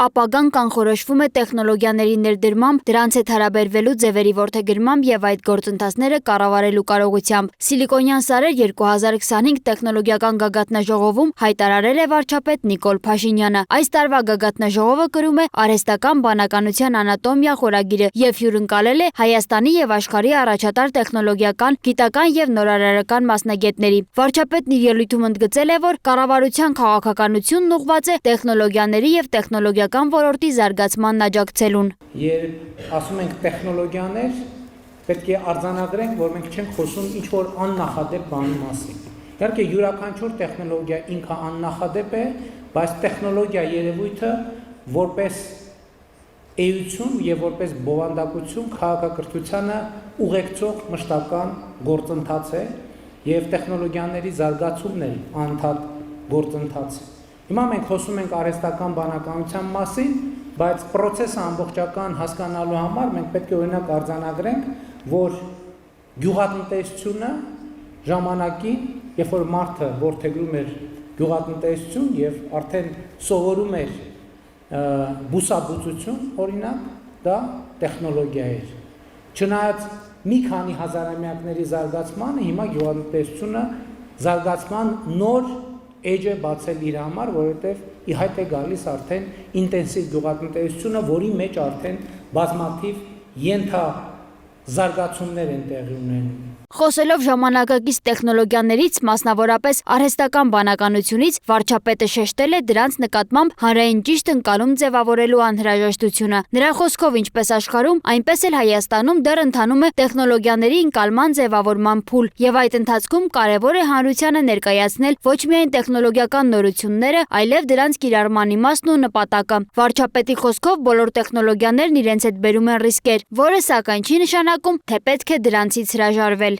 Ապագան կանխորոշվում է տեխնոլոգիաների ներդրմամբ, դրանց հետ հարաբերվելու ձևերի որդեգրմամբ եւ այդ գործընթացները կառավարելու կարողությամբ։ Սիլիկոնյան սարեր 2025 տեխնոլոգիական գագաթնաժողովում հայտարարել է վարչապետ Նիկոլ Փաշինյանը։ Այս տարվա գագաթնաժողովը կրում է արհեստական բանականության անատոմիա խորագիրը եւ հյուրընկալել է Հայաստանի եւ աշխարհի առաջատար տեխնոլոգիական, գիտական եւ նորարարական մասնագետների։ Վարչապետն իր ելույթում ընդգծել է, որ կառավարության քաղաքականությունն ուղղված է տեխնոլոգիաների եւ տեխնոլոգիական ոլորտի զարգացմանն աջակցելուն։ Երբ ասում ենք տեխնոլոգիաներ, պետք է արձանագրենք, որ մենք չենք խոսում ինչ-որ աննախադեպ բանի մասին։ Իհարկե յուրաքանչյուր տեխնոլոգիա ինքը աննախադեպ է, բայց տեխնոլոգիա երևույթը որպես էություն եւ որպես բովանդակություն քաղաքակրթությանը ուղեկցող մշտական գործընթաց է եւ տեխնոլոգիաների զարգացումն է անդադ գործընթաց։ Հիմա մենք խոսում ենք արհեստական բանականության մասին, բայց process-ը ամբողջական հասկանալու համար մենք պետք է օրինակ արձանագրենք, որ գյուղատնտեսությունը ժամանակին, երբ որ մարդը որդեգրում էր գյուղատնտեսություն եւ արդեն սովորում էր բուսաբուծություն, օրինակ, դա տեխնոլոգիա էր։ Չնայած մի քանի հազարամյակների զարգացմանը, հիմա գյուղատնտեսությունը զարգացման նոր էջ է բացել իր համար, որովհետև ի հայտ է գալիս արդեն ինտենսիվ գյուղատնտեսությունը, որի մեջ արդեն բազմաթիվ ենթազարգացումներ են տեղի ունենում։ Խոսելով ժամանակակից տեխնոլոգիաներից, մասնավորապես արհեստական բանականությունից, վարչապետը շեշտել է դրանց նկատմամբ հանրային ճիշտ ընկալում ձևավորելու անհրաժեշտությունը։ Նրա խոսքով, ինչպես աշխարհում, այնպես էլ Հայաստանում դեռ ընթանում է տեխնոլոգիաների ընկալման ձևավորման փուլ, եւ այդ ընթացքում կարևոր է հանրությանը ներկայացնել ոչ միայն տեխնոլոգիական նորությունները, այլև դրանց կիրառման իմաստն ու նպատակը։ Վարչապետի խոսքով բոլոր տեխնոլոգիաներն իրենց հետ բերում են ռիսկեր, որը սակայն չի նշանակում, թե պետք է դրանցից հրաժարվել։